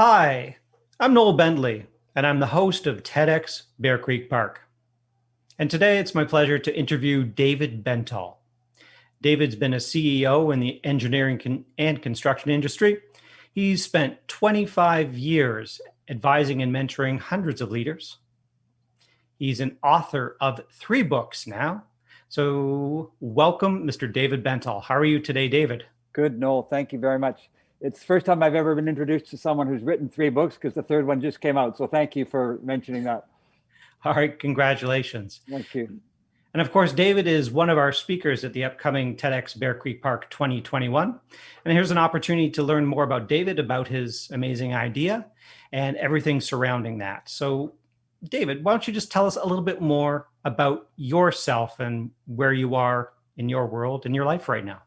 Hi, I'm Noel Bentley, and I'm the host of TEDxBearCreekPark. And today it's my pleasure to interview David Bentall. David's been a CEO in the engineering and construction industry. He's spent 25 years advising and mentoring hundreds of leaders. He's an author of 3 books now. So welcome, Mr. David Bentall. How are you today, David? Good, Noel. Thank you very much. It's the first time I've ever been introduced to someone who's written 3 books because the third one just came out. So thank you for mentioning that. All right, congratulations. Thank you. And of course, David is one of our speakers at the upcoming TEDxBearCreekPark 2021. And here's an opportunity to learn more about David, about his amazing idea and everything surrounding that. So David, why don't you just tell us a little bit more about yourself and where you are in your world, in your life right now?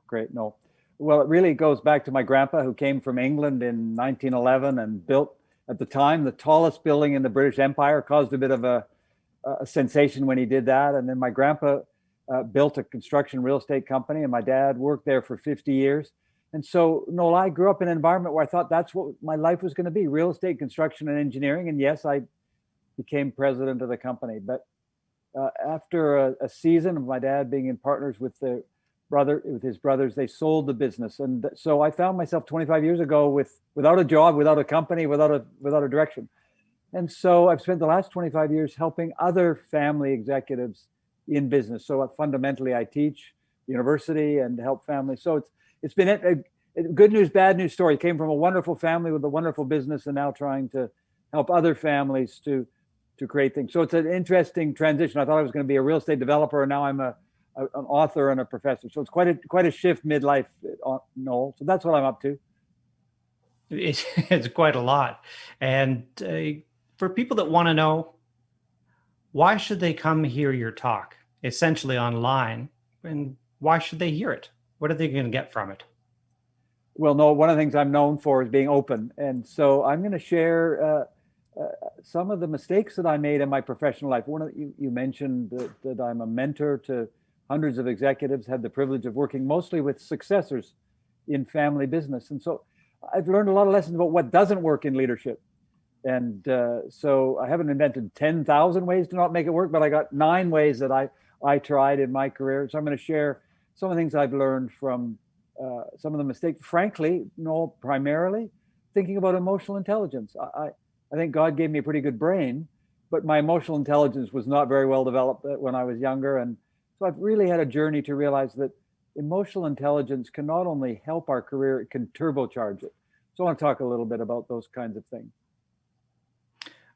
Great, Noel. Well, it really goes back to my grandpa who came from England in 1911 and built, at the time, the tallest building in the British Empire, caused a bit of a sensation when he did that. And then my grandpa built a construction real estate company, and my dad worked there for 50 years. And so, Noel, I grew up in an environment where I thought that's what my life was going to be, real estate, construction, and engineering. And yes, I became president of the company. But after a season of my dad being in partners with his brothers, they sold the business. And so I found myself 25 years ago without a job, without a company, without a direction. And so I've spent the last 25 years helping other family executives in business. So fundamentally, I teach university and help families. So it's been a good news, bad news story. Came from a wonderful family with a wonderful business, and now trying to help other families to create things. So it's an interesting transition. I thought I was going to be a real estate developer, and now I'm an author and a professor. So it's quite a shift midlife, Noel. So that's what I'm up to. It's quite a lot. And for people that want to know, why should they come hear your talk, essentially online, and why should they hear it? What are they going to get from it? Well, Noel, one of the things I'm known for is being open. And so I'm going to share some of the mistakes that I made in my professional life. You mentioned that I'm a mentor to hundreds of executives, had the privilege of working mostly with successors in family business. And so I've learned a lot of lessons about what doesn't work in leadership. And so I haven't invented 10,000 ways to not make it work, but I got 9 ways that I tried in my career. So I'm going to share some of the things I've learned from some of the mistakes, frankly, Noel, primarily thinking about emotional intelligence. I think God gave me a pretty good brain, but my emotional intelligence was not very well developed when I was younger. And so I've really had a journey to realize that emotional intelligence can not only help our career, it can turbocharge it. So I want to talk a little bit about those kinds of things.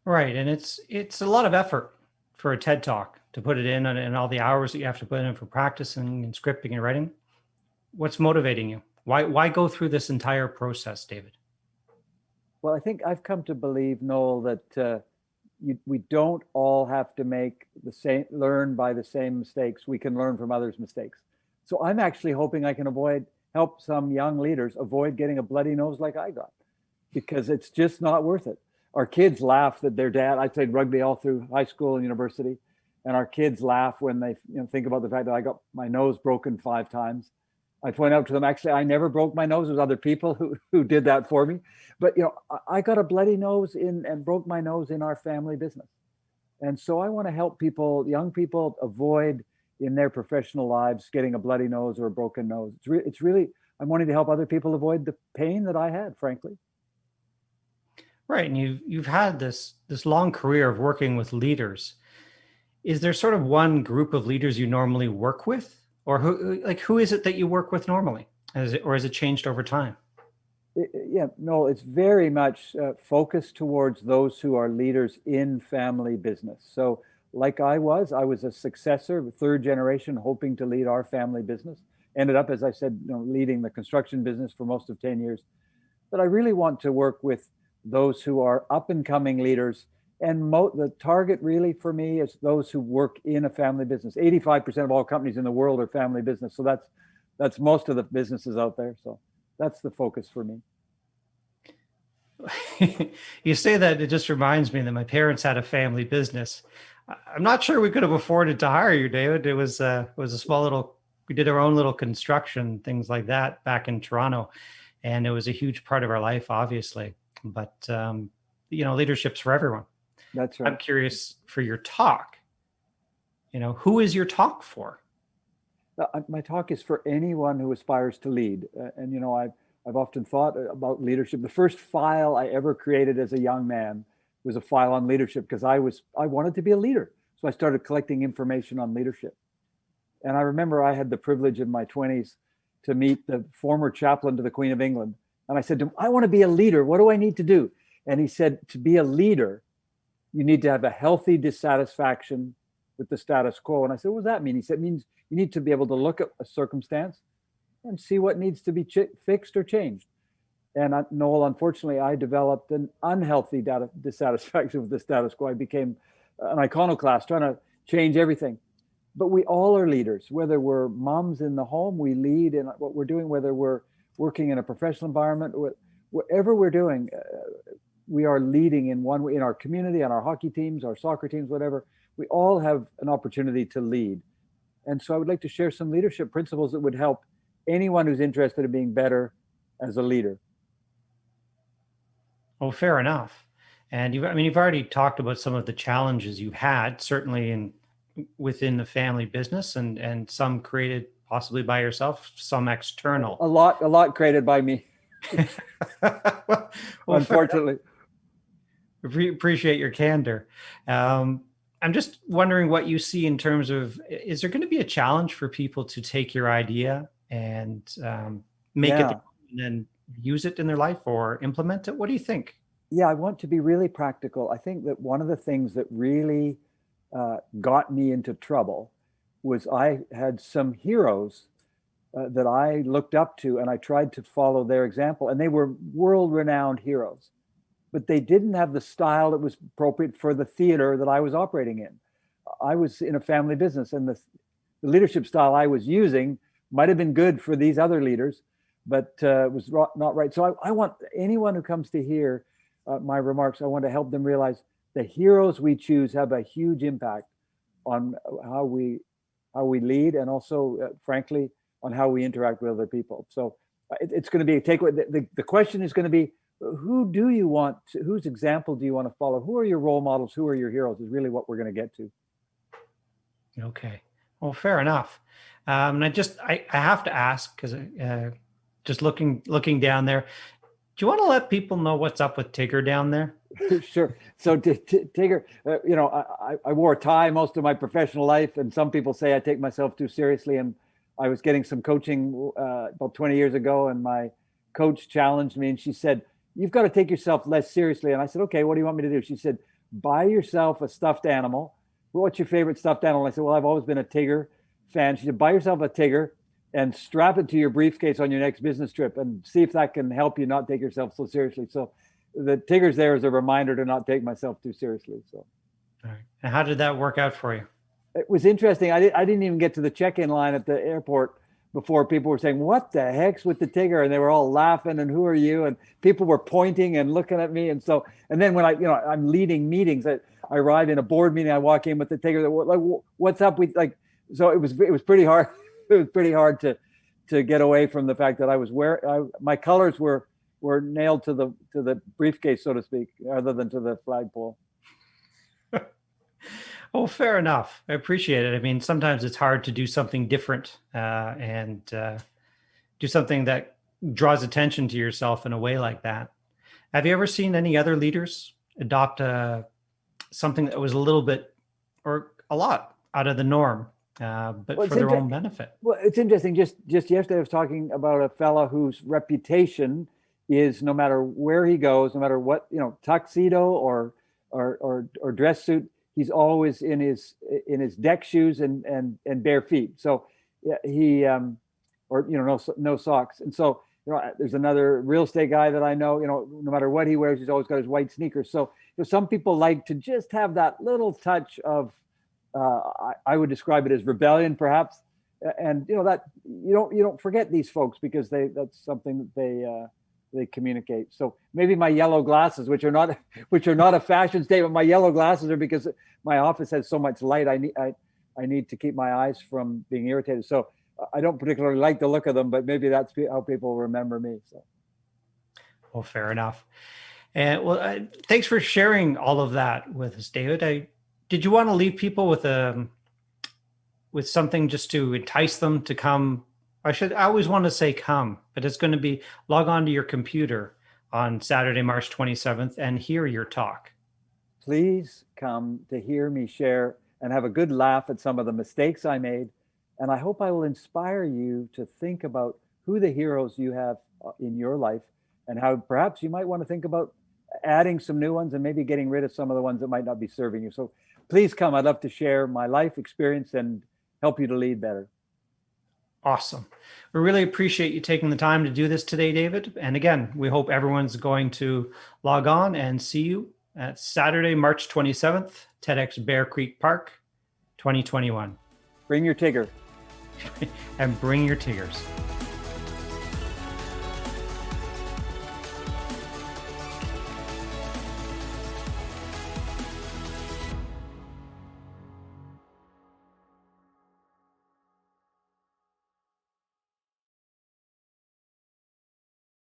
Right. And it's a lot of effort for a TED Talk to put it in, and all the hours that you have to put in for practicing and scripting and writing. What's motivating you? Why go through this entire process, David? Well, I think I've come to believe, Noel, that we don't all have to learn by the same mistakes. We can learn from others' mistakes. So I'm actually hoping I can help some young leaders avoid getting a bloody nose like I got, because it's just not worth it. Our kids laugh that their dad, I played rugby all through high school and university, and our kids laugh when they think about the fact that I got my nose broken 5 times. I point out to them, actually, I never broke my nose. It was other people who did that for me. But I got a bloody nose and broke my nose in our family business. And so I want to help young people, avoid in their professional lives getting a bloody nose or a broken nose. It's really, I'm wanting to help other people avoid the pain that I had, frankly. Right. And you've had this long career of working with leaders. Is there sort of one group of leaders you normally work with? Or who is it that you work with normally? Or has it changed over time? No, it's very much focused towards those who are leaders in family business. So like I was a successor, 3rd generation, hoping to lead our family business. Ended up, as I said, leading the construction business for most of 10 years. But I really want to work with those who are up and coming leaders. And the target really for me is those who work in a family business. 85% of all companies in the world are family business. So that's most of the businesses out there. So that's the focus for me. You say that, it just reminds me that my parents had a family business. I'm not sure we could have afforded to hire you, David. It was a small we did our own little construction, things like that back in Toronto. And it was a huge part of our life, obviously. but leadership's for everyone. That's right. I'm curious for your talk. Who is your talk for? My talk is for anyone who aspires to lead. And I've often thought about leadership. The first file I ever created as a young man was a file on leadership because I wanted to be a leader. So I started collecting information on leadership. And I remember I had the privilege in my 20s to meet the former chaplain to the Queen of England. And I said to him, I want to be a leader. What do I need to do? And he said, to be a leader, you need to have a healthy dissatisfaction with the status quo. And I said, what does that mean? He said, it means you need to be able to look at a circumstance and see what needs to be fixed or changed. And Noel, unfortunately, I developed an unhealthy dissatisfaction with the status quo. I became an iconoclast, trying to change everything. But we all are leaders, whether we're moms in the home, we lead in what we're doing, whether we're working in a professional environment, whatever we're doing, we are leading in one way, in our community, on our hockey teams, our soccer teams, whatever. We all have an opportunity to lead. And so I would like to share some leadership principles that would help anyone who's interested in being better as a leader. Well, fair enough. And you've already talked about some of the challenges you've had, certainly within the family business, and some created possibly by yourself, some external. A lot created by me. well, unfortunately. Appreciate your candor. I'm just wondering what you see in terms of, is there going to be a challenge for people to take your idea and make it and then use it in their life or implement it? What do you think? Yeah, I want to be really practical. I think that one of the things that really got me into trouble was I had some heroes that I looked up to, and I tried to follow their example, and they were world-renowned heroes, but they didn't have the style that was appropriate for the theater that I was operating in. I was in a family business, and the leadership style I was using might have been good for these other leaders, but was not right. So I want anyone who comes to hear my remarks, I want to help them realize the heroes we choose have a huge impact on how we lead, and also, frankly, on how we interact with other people. So it's going to be a takeaway. The question is going to be, whose example do you want to follow? Who are your role models? Who are your heroes is really what we're going to get to. Okay. Well, fair enough. And I have to ask, because just looking down there, do you want to let people know what's up with Tigger down there? Sure. So Tigger, I wore a tie most of my professional life, and some people say I take myself too seriously. And I was getting some coaching about 20 years ago, and my coach challenged me, and she said, you've got to take yourself less seriously. And I said, okay, what do you want me to do? She said, buy yourself a stuffed animal. Well, what's your favorite stuffed animal? I said, well, I've always been a Tigger fan. She said, buy yourself a Tigger and strap it to your briefcase on your next business trip, and see if that can help you not take yourself so seriously. So the Tigger's there as a reminder to not take myself too seriously. So, all right. And how did that work out for you? It was interesting. I didn't even get to the check-in line at the airport before people were saying, what the heck's with the Tigger? And they were all laughing, and who are you? And people were pointing and looking at me. And then when I'm leading meetings, I arrive in a board meeting, I walk in with the Tigger, like, what's up with, like, so it was pretty hard. It was pretty hard to get away from the fact that I was my colors were nailed to the briefcase, so to speak, rather than to the flagpole. Oh, fair enough. I appreciate it. I mean, sometimes it's hard to do something different and do something that draws attention to yourself in a way like that. Have you ever seen any other leaders adopt something that was a little bit or a lot out of the norm, but for their own benefit? Well, it's interesting. Just yesterday, I was talking about a fellow whose reputation is, no matter where he goes, no matter what, tuxedo or dress suit, he's always in his deck shoes and bare feet. So he no socks. And so there's another real estate guy that I know. No matter what he wears, he's always got his white sneakers. So some people like to just have that little touch of I would describe it as rebellion, perhaps. And that you don't forget these folks, because that's something that they communicate. So maybe my yellow glasses, which are not a fashion statement, my yellow glasses are because my office has so much light. I need to keep my eyes from being irritated. So I don't particularly like the look of them, but maybe that's how people remember me. So. Well, fair enough. And thanks for sharing all of that with us, David. Did you want to leave people with something just to entice them to come? I always want to say come, but it's going to be log on to your computer on Saturday, March 27th and hear your talk. Please come to hear me share and have a good laugh at some of the mistakes I made. And I hope I will inspire you to think about who the heroes you have in your life and how perhaps you might want to think about adding some new ones and maybe getting rid of some of the ones that might not be serving you. So please come. I'd love to share my life experience and help you to lead better. Awesome. We really appreciate you taking the time to do this today, David. And again, we hope everyone's going to log on and see you at Saturday, March 27th, TEDx Bear Creek Park, 2021. Bring your Tigger. And bring your Tiggers.